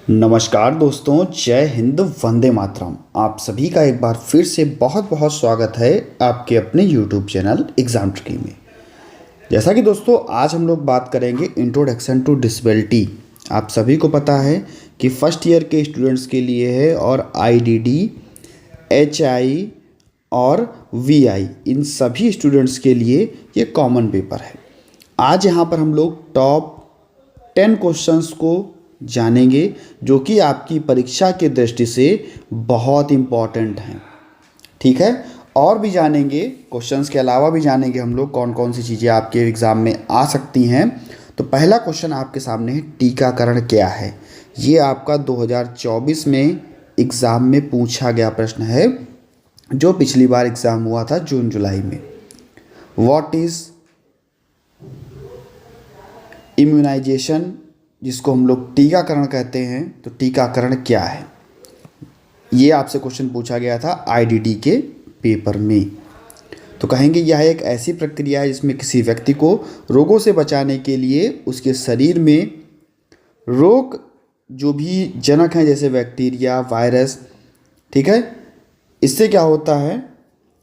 नमस्कार दोस्तों, जय हिंद, वंदे मातरम। आप सभी का एक बार फिर से बहुत बहुत स्वागत है आपके अपने YouTube चैनल एग्ज़ाम ट्रिकी में। जैसा कि दोस्तों आज हम लोग बात करेंगे इंट्रोडक्शन टू डिसेबिलिटी। आप सभी को पता है कि फर्स्ट ईयर के स्टूडेंट्स के लिए है और IDD, HI और VI इन सभी स्टूडेंट्स के लिए ये कॉमन पेपर है। आज यहाँ पर हम लोग टॉप 10 क्वेश्चंस को जानेंगे जो कि आपकी परीक्षा की दृष्टि से बहुत इम्पॉर्टेंट हैं। ठीक है, और भी जानेंगे, क्वेश्चंस के अलावा भी जानेंगे हम लोग कौन कौन सी चीज़ें आपके एग्ज़ाम में आ सकती हैं। तो पहला क्वेश्चन आपके सामने है, टीकाकरण क्या है। ये आपका 2024 में एग्ज़ाम में पूछा गया प्रश्न है, जो पिछली बार एग्ज़ाम हुआ था जून जुलाई में। व्हाट इज़ इम्यूनाइजेशन, जिसको हम लोग टीकाकरण कहते हैं, तो टीकाकरण क्या है, ये आपसे क्वेश्चन पूछा गया था IDD के पेपर में। तो कहेंगे यह एक ऐसी प्रक्रिया है जिसमें किसी व्यक्ति को रोगों से बचाने के लिए उसके शरीर में रोग जो भी जनक हैं जैसे बैक्टीरिया, वायरस, ठीक है, इससे क्या होता है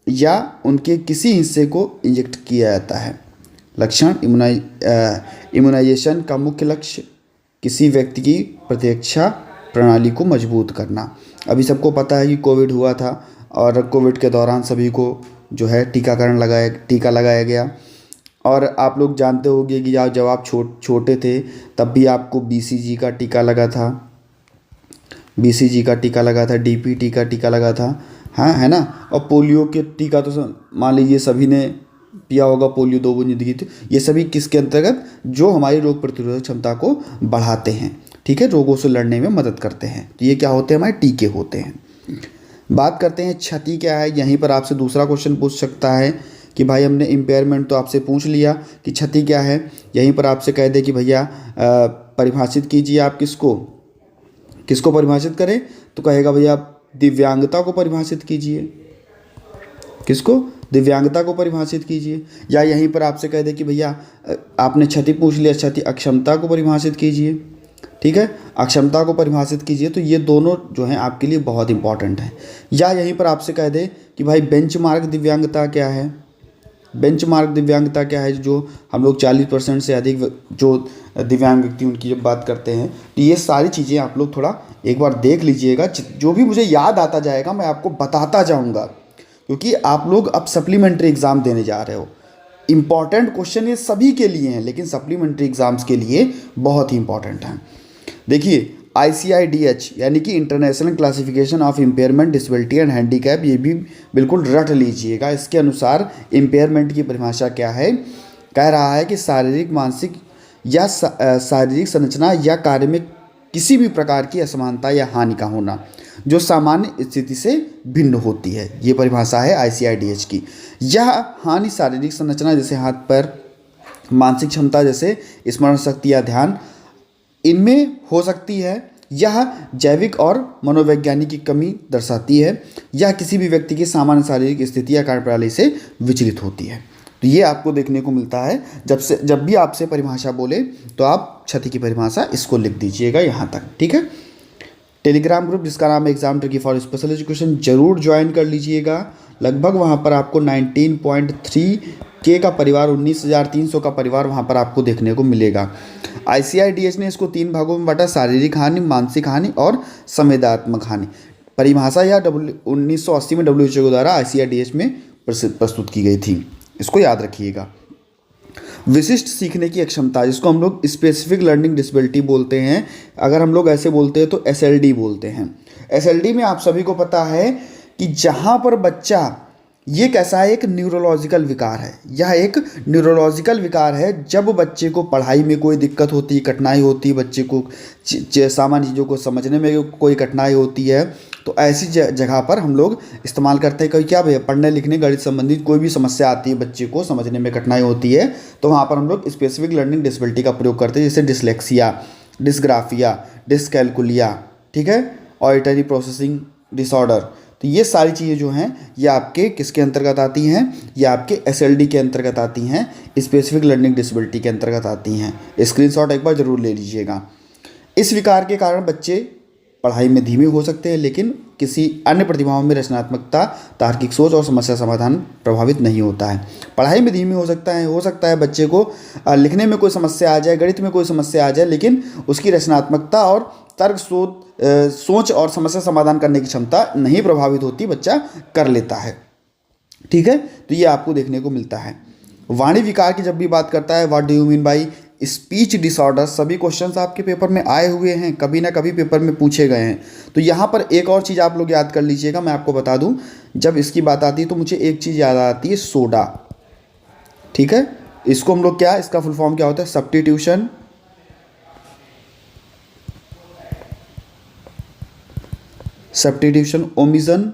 या उनके किसी हिस्से को इंजेक्ट किया जाता है। लक्षण, इम्यूनाइजेशन का मुख्य लक्ष्य किसी व्यक्ति की प्रतिरक्षा प्रणाली को मजबूत करना। अभी सबको पता है कि कोविड हुआ था और कोविड के दौरान सभी को जो है टीका लगाया गया। और आप लोग जानते होंगे कि जब आप छोटे थे तब भी आपको BCG का टीका लगा था, DPT का टीका लगा था, हाँ है ना। और पोलियो के टीका तो मान लीजिए सभी ने पिया होगा, पोलियो 2 बूंद जिंदगी थी। ये सभी किसके अंतर्गत, जो हमारी रोग प्रतिरोधक क्षमता को बढ़ाते हैं, ठीक है, रोगों से लड़ने में मदद करते हैं। तो ये क्या होते हैं, हमारे टीके होते हैं। बात करते हैं क्षति क्या है। यहीं पर आपसे दूसरा क्वेश्चन पूछ सकता है कि भाई हमने इम्पेयरमेंट तो आपसे पूछ लिया कि क्षति क्या है। यहीं पर आपसे कह दे कि भैया परिभाषित कीजिए, आप किसको परिभाषित करें, तो कहेगा भैया दिव्यांगता को परिभाषित कीजिए। किसको, दिव्यांगता को परिभाषित कीजिए। या यहीं पर आपसे कह दे कि भैया आपने क्षति पूछ लिया, क्षति अक्षमता को परिभाषित कीजिए, ठीक है, अक्षमता को परिभाषित कीजिए। तो ये दोनों जो हैं आपके लिए बहुत इंपॉर्टेंट हैं। या यहीं पर आपसे कह दे कि भाई बेंचमार्क दिव्यांगता क्या है। बेंचमार्क दिव्यांगता क्या है, जो हम लोग 40% से अधिक जो दिव्यांग व्यक्ति उनकी जब बात करते हैं। तो ये सारी चीज़ें आप लोग थोड़ा एक बार देख लीजिएगा। जो भी मुझे याद आता जाएगा मैं आपको बताता जाऊँगा, क्योंकि आप लोग अब सप्लीमेंट्री एग्ज़ाम देने जा रहे हो। इम्पॉर्टेंट क्वेश्चन ये सभी के लिए हैं, लेकिन सप्लीमेंट्री एग्ज़ाम्स के लिए बहुत ही इंपॉर्टेंट हैं। देखिए ICIDH यानी कि international classification of impairment, disability and handicap, ये भी बिल्कुल रट लीजिएगा। इसके अनुसार इम्पेयरमेंट की परिभाषा क्या है, कह रहा है कि शारीरिक, मानसिक या शारीरिक संरचना या कार्य में किसी भी प्रकार की असमानता या हानि का होना जो सामान्य स्थिति से भिन्न होती है। ये परिभाषा है ICIDH की। यह हानि शारीरिक संरचना जैसे हाथ पैर, मानसिक क्षमता जैसे स्मरण शक्ति या ध्यान, इनमें हो सकती है। यह जैविक और मनोवैज्ञानिक की कमी दर्शाती है। यह किसी भी व्यक्ति की सामान्य शारीरिक स्थिति या कार्यप्रणाली से विचलित होती है। तो ये आपको देखने को मिलता है। जब भी आपसे परिभाषा बोले तो आप क्षति की परिभाषा इसको लिख दीजिएगा यहाँ तक, ठीक है। टेलीग्राम ग्रुप जिसका नाम है exam tricky for special education, जरूर ज्वाइन कर लीजिएगा। लगभग वहाँ पर आपको 19.3K का परिवार, 19,300 का परिवार वहाँ पर आपको देखने को मिलेगा। ICIDH ने इसको 3 भागों में बांटा, शारीरिक हानि, मानसिक हानि और संवेदनात्मक हानि। परिभाषा यह 1980 में WHO के द्वारा ICIDH में प्रस्तुत की गई थी, इसको याद रखिएगा। विशिष्ट सीखने की अक्षमता, जिसको हम लोग स्पेसिफिक लर्निंग डिसेबिलिटी बोलते हैं, अगर हम लोग ऐसे बोलते हैं तो SLD बोलते हैं। SLD में आप सभी को पता है कि जहाँ पर बच्चा, ये कैसा है, एक न्यूरोलॉजिकल विकार है। यह एक न्यूरोलॉजिकल विकार है। जब बच्चे को पढ़ाई में कोई दिक्कत होती है, कठिनाई होती है, बच्चे को सामान्य चीज़ों को समझने में कोई कठिनाई होती है, तो ऐसी जगह पर हम लोग इस्तेमाल करते हैं। कभी क्या भैया पढ़ने लिखने गणित संबंधित कोई भी समस्या आती है, बच्चे को समझने में कठिनाई होती है, तो वहाँ पर हम लोग स्पेसिफिक लर्निंग डिसेबिलिटी का प्रयोग करते हैं, जैसे डिसलेक्सिया, डिसग्राफिया, डिसकैलकुलिया, ठीक है, ऑडिटरी प्रोसेसिंग डिसऑर्डर। तो ये सारी चीज़ें जो हैं ये आपके किसके अंतर्गत आती हैं, ये आपके SLD के अंतर्गत आती हैं, स्पेसिफिक लर्निंग डिसेबिलिटी के अंतर्गत आती हैं। स्क्रीनशॉट एक बार ज़रूर ले लीजिएगा। इस विकार के कारण बच्चे पढ़ाई में धीमे हो सकते हैं, लेकिन किसी अन्य प्रतिभाओं में रचनात्मकता, तार्किक सोच और समस्या समाधान प्रभावित नहीं होता है। पढ़ाई में धीमे हो सकता है बच्चे को लिखने में कोई समस्या आ जाए, गणित में कोई समस्या आ जाए, लेकिन उसकी रचनात्मकता और तर्क सोच और समस्या समाधान करने की क्षमता नहीं प्रभावित होती, बच्चा कर लेता है। ठीक है, तो ये आपको देखने को मिलता है। वाणी विकार की जब भी बात करता है, what do you mean by speech disorder, सभी क्वेश्चंस आपके पेपर में आए हुए हैं, कभी ना कभी पेपर में पूछे गए हैं। तो यहाँ पर एक और चीज़ आप लोग याद कर लीजिएगा, मैं आपको बता दूं, जब इसकी बात आती है तो मुझे एक चीज़ याद आती है, सोडा। ठीक है, इसको हम लोग क्या, इसका फुल फॉर्म क्या होता है, substitution omission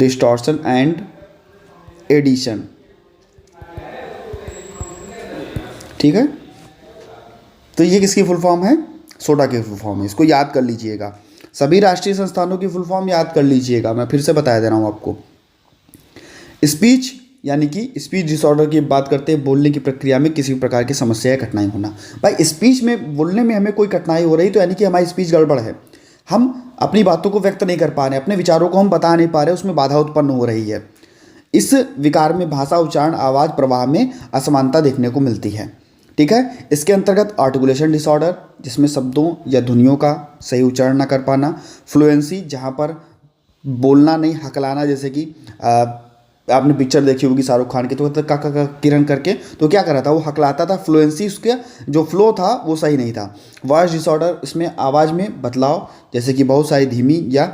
distortion and addition. ठीक है, तो ये किसकी फुल फॉर्म है, सोडा की फुल फॉर्म है, इसको याद कर लीजिएगा। सभी राष्ट्रीय संस्थानों की फुल फॉर्म याद कर लीजिएगा, मैं फिर से बता दे रहा हूँ आपको। स्पीच यानी कि स्पीच डिसऑर्डर की बात करते हैं, बोलने की प्रक्रिया में किसी भी प्रकार की समस्या या कठिनाई होना। भाई स्पीच में बोलने में हमें कोई कठिनाई हो रही तो यानी कि हमारी स्पीच गड़बड़ है, हम अपनी बातों को व्यक्त नहीं कर पा रहे, अपने विचारों को हम बता नहीं पा रहे, उसमें बाधा उत्पन्न हो रही है। इस विकार में भाषा, उच्चारण, आवाज़ प्रवाह में असमानता देखने को मिलती है। ठीक है, इसके अंतर्गत आर्टिकुलेशन डिसऑर्डर, जिसमें शब्दों या ध्वनियों का सही उच्चारण ना कर पाना, फ्लुएंसी, जहाँ पर बोलना नहीं हकलाना, जैसे कि आपने पिक्चर देखी होगी शाहरुख खान की, तो का किरण करके तो क्या कर रहा था, वो हकलाता था, फ्लुएंसी, उसका जो फ्लो था वो सही नहीं था। वॉइस डिसऑर्डर, इसमें आवाज़ में बदलाव, जैसे कि बहुत सारी धीमी या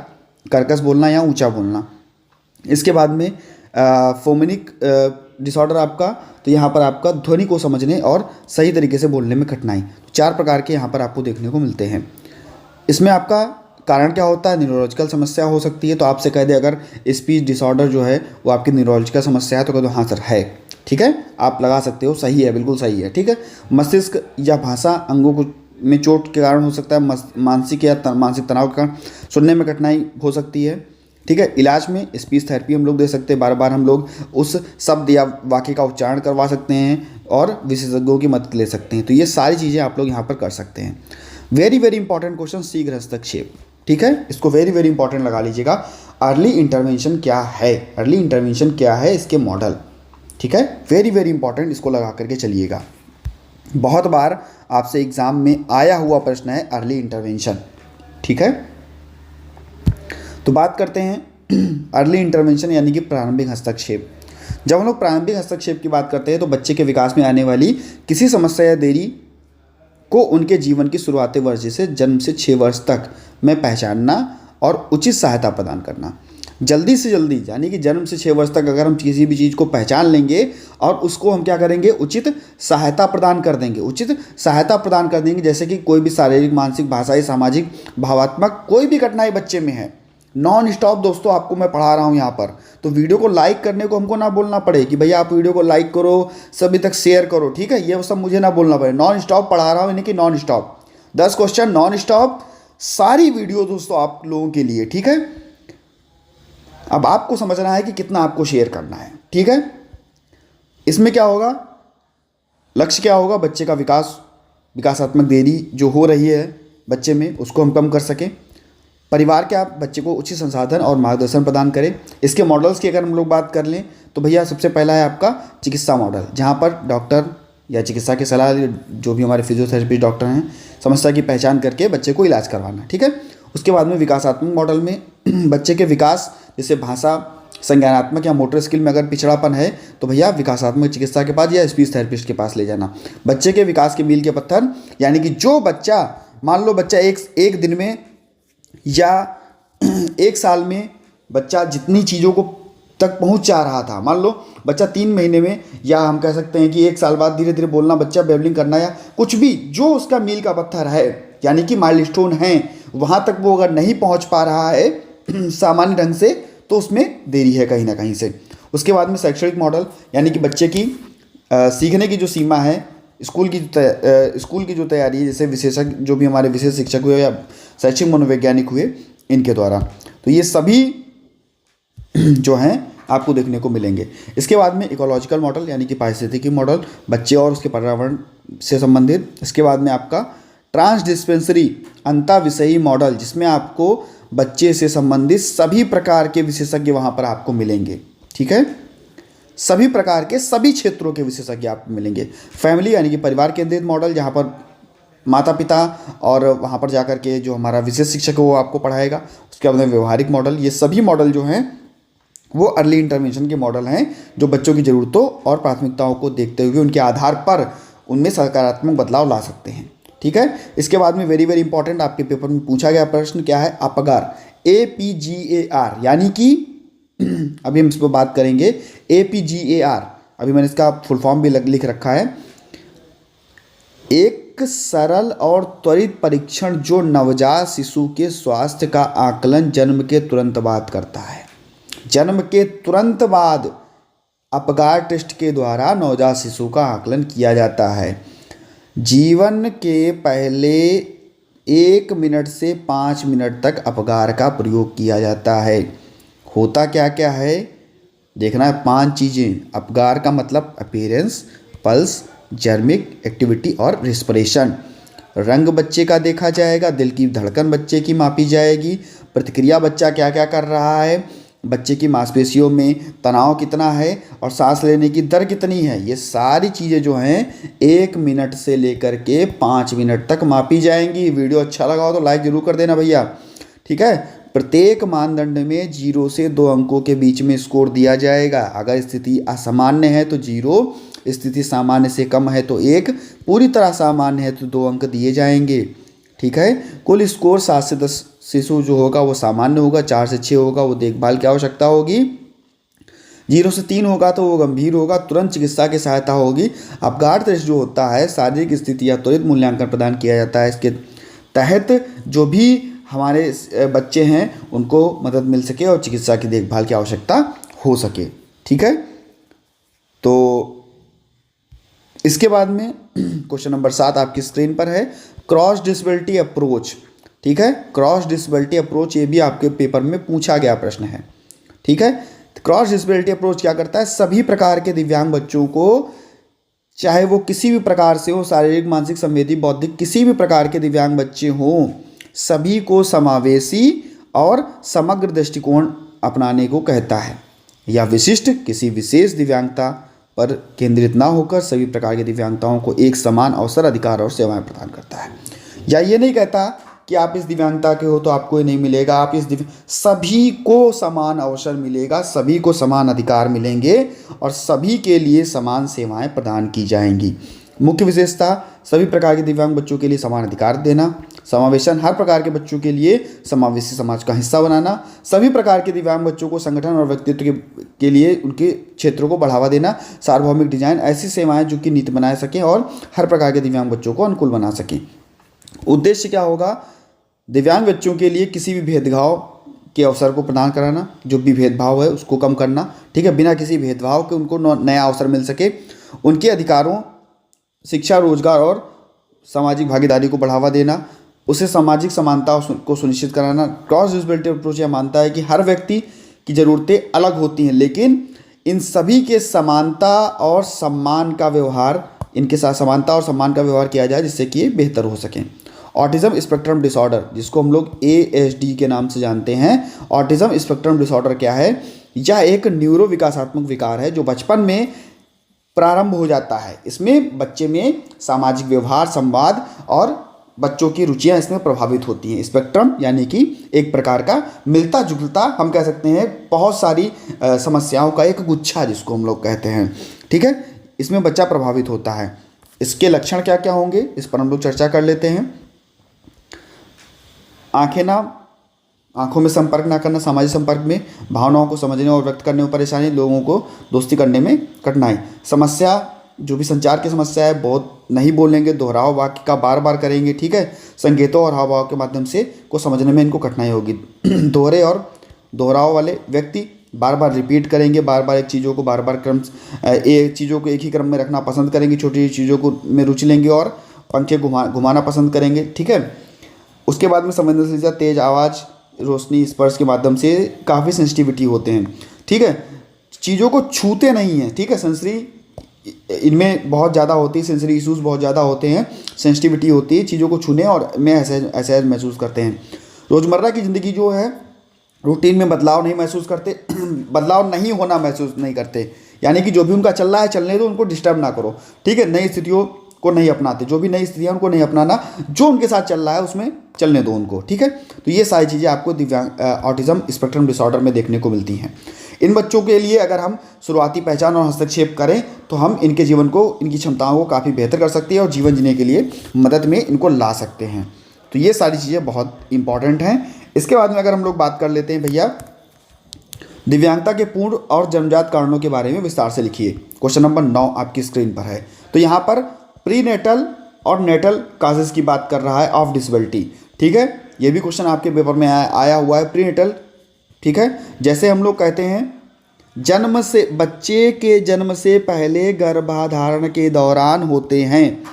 कर्कश बोलना या ऊंचा बोलना। इसके बाद में फोमेनिक डिसऑर्डर आपका, तो यहाँ पर आपका ध्वनि को समझने और सही तरीके से बोलने में कठिनाई। 4 प्रकार के यहाँ पर आपको देखने को मिलते हैं। इसमें आपका कारण क्या होता है, न्यूरोलॉजिकल समस्या हो सकती है। तो आपसे कह दे अगर स्पीच डिसऑर्डर जो है वो आपकी न्यूरोलॉजिकल समस्या है तो कह दो हाँ सर है। ठीक है, आप लगा सकते हो, सही है, बिल्कुल सही है। ठीक है, मस्तिष्क या भाषा अंगों को में चोट के कारण हो सकता है, मानसिक या मानसिक तनाव के कारण सुनने में कठिनाई हो सकती है। ठीक है, इलाज में स्पीच थेरेपी हम लोग दे सकते हैं, बार बार हम लोग उस शब्द या वाक्य का उच्चारण करवा सकते हैं और विशेषज्ञों की मदद ले सकते हैं। तो ये सारी चीज़ें आप लोग यहाँ पर कर सकते हैं। वेरी वेरी इंपॉर्टेंट क्वेश्चन, शीघ्र हस्तक्षेप। ठीक है, इसको वेरी वेरी इंपॉर्टेंट लगा लीजिएगा। अर्ली इंटरवेंशन क्या है, अर्ली इंटरवेंशन क्या है, इसके मॉडल। ठीक है, वेरी वेरी इंपॉर्टेंट, इसको लगा करके चलिएगा। बहुत बार आपसे एग्जाम में आया हुआ प्रश्न है अर्ली इंटरवेंशन। ठीक है, तो बात करते हैं अर्ली इंटरवेंशन यानी कि प्रारंभिक हस्तक्षेप। जब हम लोग प्रारंभिक हस्तक्षेप की बात करते हैं तो बच्चे के विकास में आने वाली किसी समस्या या देरी को उनके जीवन की शुरुआती वर्ष, जैसे जन्म से 6 वर्ष तक में पहचानना और उचित सहायता प्रदान करना। जल्दी से जल्दी यानी कि जन्म से 6 वर्ष तक अगर हम किसी भी चीज़ को पहचान लेंगे और उसको हम क्या करेंगे, उचित सहायता प्रदान कर देंगे, उचित सहायता प्रदान कर देंगे। जैसे कि कोई भी शारीरिक, मानसिक, भाषाई, सामाजिक, भावात्मक कोई भी कठिनाई बच्चे में है, नॉन स्टॉप दोस्तों आपको मैं पढ़ा रहा हूँ यहाँ पर, तो वीडियो को लाइक करने को हमको ना बोलना पड़े कि भैया आप वीडियो को लाइक करो, सभी तक शेयर करो। ठीक है, ये सब मुझे ना बोलना पड़े, नॉन स्टॉप पढ़ा रहा हूँ, यानी कि non stop 10 question non stop, सारी वीडियो दोस्तों आप लोगों के लिए। ठीक है, अब आपको समझना है कि कितना आपको शेयर करना है। ठीक है, इसमें क्या होगा, लक्ष्य क्या होगा, बच्चे का विकासात्मक देरी जो हो रही है बच्चे में उसको हम कम कर सकें। परिवार क्या बच्चे को उचित संसाधन और मार्गदर्शन प्रदान करें। इसके मॉडल्स की अगर हम लोग बात कर लें तो भैया सबसे पहला है आपका चिकित्सा मॉडल, जहाँ पर डॉक्टर या चिकित्सा की सलाह, जो भी हमारे फिजियोथेरेपिस्ट डॉक्टर हैं, समस्या की पहचान करके बच्चे को इलाज करवाना। ठीक है, उसके बाद में विकासात्मक मॉडल में बच्चे के विकास, जैसे भाषा, संज्ञानात्मक या मोटर स्किल में अगर पिछड़ापन है तो भैया विकासात्मक चिकित्सा के पास या स्पीच थेरेपिस्ट के पास ले जाना। बच्चे के विकास के मील के पत्थर, यानी कि जो बच्चा, मान लो बच्चा एक दिन में या 1 साल में बच्चा जितनी चीज़ों को तक पहुंच जा रहा था, मान लो बच्चा 3 महीने में, या हम कह सकते हैं कि 1 साल बाद धीरे धीरे बोलना, बच्चा बेबलिंग करना या कुछ भी, जो उसका मील का पत्थर है यानी कि माइलस्टोन है, वहाँ तक वो अगर नहीं पहुँच पा रहा है सामान्य ढंग से तो उसमें देरी है कहीं ना कहीं से। उसके बाद में शैक्षणिक मॉडल, यानी कि बच्चे की सीखने की जो सीमा है, स्कूल की जो तैयारी है, जैसे विशेषज्ञ जो भी हमारे विशेष शिक्षक हुए या शैक्षिक मनोवैज्ञानिक हुए, इनके द्वारा। तो ये सभी जो हैं आपको देखने को मिलेंगे। इसके बाद में इकोलॉजिकल मॉडल यानी कि पारिस्थितिकी मॉडल, बच्चे और उसके पर्यावरण से संबंधित। इसके बाद में आपका ट्रांसडिस्पेंसरी अंतःविषयी मॉडल, जिसमें आपको बच्चे से संबंधित सभी प्रकार के विशेषज्ञ वहाँ पर आपको मिलेंगे। ठीक है, सभी प्रकार के सभी क्षेत्रों के विशेषज्ञ आपको मिलेंगे। फैमिली यानी कि परिवार केंद्रित मॉडल, जहाँ पर माता पिता और वहाँ पर जाकर के जो हमारा विशेष शिक्षक है वो आपको पढ़ाएगा। उसके बाद में व्यवहारिक मॉडल, ये सभी मॉडल जो हैं वो अर्ली इंटरवेंशन के मॉडल हैं, जो बच्चों की ज़रूरतों और प्राथमिकताओं को देखते हुए उनके आधार पर उनमें सकारात्मक बदलाव ला सकते हैं। ठीक है, इसके बाद में वेरी वेरी इंपॉर्टेंट आपके पेपर में पूछा गया प्रश्न क्या है, अपगार, APGAR, यानी कि अभी हम इस पर बात करेंगे। APGAR, अभी मैंने इसका फुल फॉर्म भी लिख रखा है। एक सरल और त्वरित परीक्षण जो नवजात शिशु के स्वास्थ्य का आकलन जन्म के तुरंत बाद करता है। जन्म के तुरंत बाद अपगार टेस्ट के द्वारा नवजात शिशु का आकलन किया जाता है। जीवन के पहले 1 मिनट से 5 मिनट तक अपगार का प्रयोग किया जाता है। होता क्या क्या है देखना है, 5 चीज़ें। अपगार का मतलब अपीयरेंस, पल्स, जर्मिक एक्टिविटी और रिस्पिरेशन। रंग बच्चे का देखा जाएगा, दिल की धड़कन बच्चे की मापी जाएगी, प्रतिक्रिया बच्चा क्या क्या कर रहा है, बच्चे की मांसपेशियों में तनाव कितना है और सांस लेने की दर कितनी है। ये सारी चीज़ें जो हैं 1 मिनट से लेकर के 5 मिनट तक मापी जाएंगी। वीडियो अच्छा लगा हो तो लाइक ज़रूर कर देना भैया। ठीक है, प्रत्येक मानदंड में 0 से 2 अंकों के बीच में स्कोर दिया जाएगा। अगर स्थिति असामान्य है तो 0, स्थिति सामान्य से कम है तो 1, पूरी तरह सामान्य है तो 2 अंक दिए जाएंगे। ठीक है, कुल स्कोर 7 से 10 शिशु जो होगा वो सामान्य होगा, 4 से 6 होगा वो देखभाल की आवश्यकता होगी, 0 से 3 होगा तो वो गंभीर होगा, तुरंत चिकित्सा की सहायता होगी। अपगार टेस्ट जो होता है शारीरिक स्थिति या त्वरित मूल्यांकन प्रदान किया जाता है। इसके तहत जो भी हमारे बच्चे हैं उनको मदद मिल सके और चिकित्सा की देखभाल की आवश्यकता हो सके। ठीक है, तो इसके बाद में क्वेश्चन नंबर 7 आपकी स्क्रीन पर है, क्रॉस डिसेबिलिटी अप्रोच। ठीक है, क्रॉस डिसेबिलिटी अप्रोच ये भी आपके पेपर में पूछा गया प्रश्न है। ठीक है, क्रॉस डिसेबिलिटी अप्रोच क्या करता है, सभी प्रकार के दिव्यांग बच्चों को, चाहे वो किसी भी प्रकार से हो, शारीरिक, मानसिक, संवेदी, बौद्धिक, किसी भी प्रकार के दिव्यांग बच्चे हों, सभी को समावेशी और समग्र दृष्टिकोण अपनाने को कहता है। या विशिष्ट किसी विशेष दिव्यांगता पर केंद्रित ना होकर सभी प्रकार की दिव्यांगताओं को एक समान अवसर, अधिकार और सेवाएं प्रदान करता है। या ये नहीं कहता कि आप इस दिव्यांगता के हो तो आपको ये नहीं मिलेगा, आप सभी को समान अवसर मिलेगा, सभी को समान अधिकार मिलेंगे और सभी के लिए समान सेवाएं प्रदान की जाएंगी। मुख्य विशेषता, सभी प्रकार के दिव्यांग बच्चों के लिए समान अधिकार देना। समावेशन, हर प्रकार के बच्चों के लिए समावेशी समाज का हिस्सा बनाना। सभी प्रकार के दिव्यांग बच्चों को संगठन और व्यक्तित्व के लिए उनके क्षेत्रों को बढ़ावा देना। सार्वभौमिक डिजाइन, ऐसी सेवाएं जो कि नीति बना सकें और हर प्रकार के दिव्यांग बच्चों को अनुकूल बना सकें। उद्देश्य क्या होगा, दिव्यांग बच्चों के लिए किसी भी भेदभाव के अवसर को प्रदान कराना, जो भी भेदभाव है उसको कम करना। ठीक है, बिना किसी भेदभाव के उनको नया अवसर मिल सके, उनके अधिकारों, शिक्षा, रोजगार और सामाजिक भागीदारी को बढ़ावा देना, उसे सामाजिक समानता को सुनिश्चित कराना। क्रॉस डिसेबिलिटी अप्रोच यह मानता है कि हर व्यक्ति की ज़रूरतें अलग होती हैं, लेकिन इन सभी के समानता और सम्मान का व्यवहार, इनके साथ समानता और सम्मान का व्यवहार किया जाए जिससे कि ये बेहतर हो सकें। ऑटिज्म स्पेक्ट्रम डिसऑर्डर, जिसको हम लोग ASD के नाम से जानते हैं। ऑटिज्म स्पेक्ट्रम डिसऑर्डर क्या है, यह एक न्यूरो विकासात्मक विकार है जो बचपन में प्रारंभ हो जाता है। इसमें बच्चे में सामाजिक व्यवहार, संवाद और बच्चों की रुचियां इसमें प्रभावित होती हैं। स्पेक्ट्रम यानी कि एक प्रकार का मिलता जुलता, हम कह सकते हैं बहुत सारी समस्याओं का एक गुच्छा जिसको हम लोग कहते हैं। ठीक है, इसमें बच्चा प्रभावित होता है। इसके लक्षण क्या क्या होंगे इस पर हम लोग चर्चा कर लेते हैं। आंखों में संपर्क ना करना, सामाजिक संपर्क में, भावनाओं को समझने और व्यक्त करने में परेशानी, लोगों को दोस्ती करने में कठिनाई। समस्या, जो भी संचार की समस्या है, बहुत नहीं बोलेंगे, दोहराव वाक्य का बार बार करेंगे। ठीक है, संकेतों और हाव भाव के माध्यम से को समझने में इनको कठिनाई होगी। दोहरे और दोहराव वाले व्यक्ति बार बार रिपीट करेंगे, बार बार एक चीज़ों को बार बार चीज़ों को एक ही क्रम में रखना पसंद करेंगे, छोटी चीज़ों को में रुचि लेंगे और पंखे घुमाना पसंद करेंगे। ठीक है, उसके बाद में संवेदनशीलता, तेज आवाज़, रोशनी, स्पर्श के माध्यम से काफ़ी सेंसिटिविटी होते हैं। ठीक है, चीज़ों को छूते नहीं हैं, ठीक है। सेंसरी इनमें बहुत ज़्यादा होती है, सेंसरी इश्यूज़ बहुत ज़्यादा होते हैं, सेंसिटिविटी होती है चीज़ों को छूने और में ऐसे महसूस करते हैं। रोज़मर्रा की ज़िंदगी जो है रूटीन में बदलाव नहीं महसूस करते, बदलाव नहीं होना महसूस नहीं करते, यानी कि जो भी उनका चल रहा है चलने दो, उनको डिस्टर्ब ना करो, ठीक है। नई स्थितियों को नहीं अपनाते, जो भी नई स्थितियाँ उनको नहीं अपनाना, जो उनके साथ चल रहा है उसमें चलने दो उनको, ठीक है। तो ये सारी चीज़ें आपको दिव्यांग ऑटिज्म स्पेक्ट्रम डिसऑर्डर में देखने को मिलती हैं। इन बच्चों के लिए अगर हम शुरुआती पहचान और हस्तक्षेप करें तो हम इनके जीवन को, इनकी क्षमताओं को काफ़ी बेहतर कर सकते हैं और जीवन जीने के लिए मदद में इनको ला सकते हैं। तो ये सारी चीज़ें बहुत इंपॉर्टेंट हैं। इसके बाद में अगर हम लोग बात कर लेते हैं भैया, दिव्यांगता के पूर्ण और जन्मजात कारणों के बारे में विस्तार से लिखिए। क्वेश्चन नंबर 9 आपकी स्क्रीन पर है। तो यहाँ पर प्री नेटल और नेटल काजेस की बात कर रहा है ऑफ डिसेबिलिटी, ठीक है। ये भी क्वेश्चन आपके पेपर में आया हुआ है, प्री नेटल, ठीक है। जैसे हम लोग कहते हैं जन्म से, बच्चे के जन्म से पहले गर्भाधारण के दौरान होते हैं।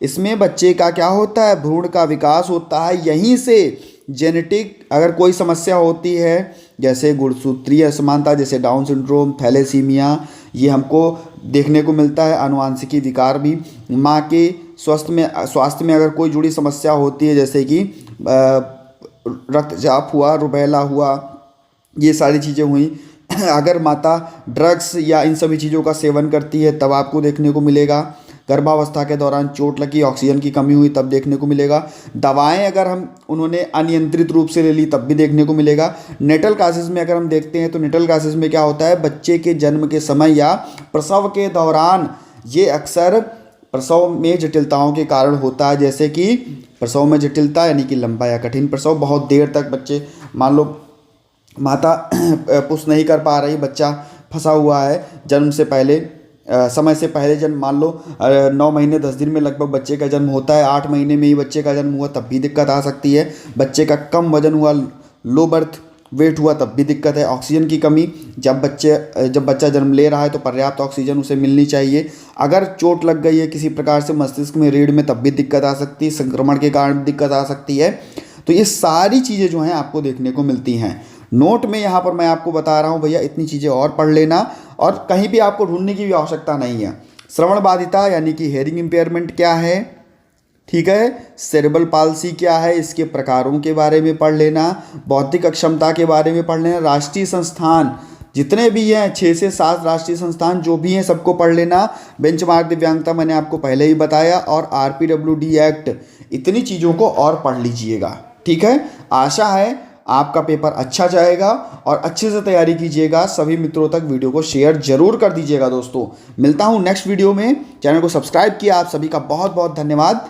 इसमें बच्चे का क्या होता है, भ्रूण का विकास होता है। यहीं से जेनेटिक अगर कोई समस्या होती है, जैसे गुणसूत्रीय असमानता, जैसे डाउन सिंड्रोम, थैलेसीमिया, ये हमको देखने को मिलता है। आनुवांशिकी विकार भी, माँ के स्वास्थ्य में अगर कोई जुड़ी समस्या होती है, जैसे कि रक्तचाप हुआ, रुबेला हुआ, ये सारी चीज़ें हुई। अगर माता ड्रग्स या इन सभी चीज़ों का सेवन करती है तब आपको देखने को मिलेगा। गर्भावस्था के दौरान चोट लगी, ऑक्सीजन की कमी हुई, तब देखने को मिलेगा। दवाएं अगर उन्होंने अनियंत्रित रूप से ले ली तब भी देखने को मिलेगा। नेटल कासेस में अगर हम देखते हैं तो नेटल कासेस में क्या होता है, बच्चे के जन्म के समय या प्रसव के दौरान, ये अक्सर प्रसव में जटिलताओं के कारण होता है। जैसे कि प्रसव में जटिलता यानी कि लंबा या कठिन प्रसव, बहुत देर तक बच्चे, मान लो माता पुश नहीं कर पा रही, बच्चा फंसा हुआ है जन्म से पहले, समय से पहले जन्म, मान लो 9 महीने 10 दिन में लगभग बच्चे का जन्म होता है, 8 महीने में ही बच्चे का जन्म हुआ तब भी दिक्कत आ सकती है। बच्चे का कम वजन हुआ, लो बर्थ वेट हुआ तब भी दिक्कत है। ऑक्सीजन की कमी, जब बच्चा जन्म ले रहा है तो पर्याप्त ऑक्सीजन उसे मिलनी चाहिए। अगर चोट लग गई है किसी प्रकार से मस्तिष्क में, रीढ़ में, तब भी दिक्कत आ सकती है। संक्रमण के कारण दिक्कत आ सकती है। तो ये सारी चीज़ें जो हैं आपको देखने को मिलती हैं। नोट में यहाँ पर मैं आपको बता रहा हूँ भैया, इतनी चीज़ें और पढ़ लेना, और कहीं भी आपको ढूंढने की भी आवश्यकता नहीं है। श्रवण बाधिता यानी कि हेयरिंग इम्पेयरमेंट क्या है, ठीक है। सेरेब्रल पाल्सी क्या है, इसके प्रकारों के बारे में पढ़ लेना। बौद्धिक अक्षमता के बारे में पढ़ लेना। राष्ट्रीय संस्थान जितने भी हैं, 6 से 7 राष्ट्रीय संस्थान जो भी हैं सबको पढ़ लेना। बेंचमार्क दिव्यांगता मैंने आपको पहले ही बताया, और RPWD एक्ट, इतनी चीज़ों को और पढ़ लीजिएगा, ठीक है। आशा है आपका पेपर अच्छा जाएगा और अच्छे से तैयारी कीजिएगा। सभी मित्रों तक वीडियो को शेयर जरूर कर दीजिएगा दोस्तों। मिलता हूँ नेक्स्ट वीडियो में। चैनल को सब्सक्राइब किया आप सभी का बहुत बहुत धन्यवाद।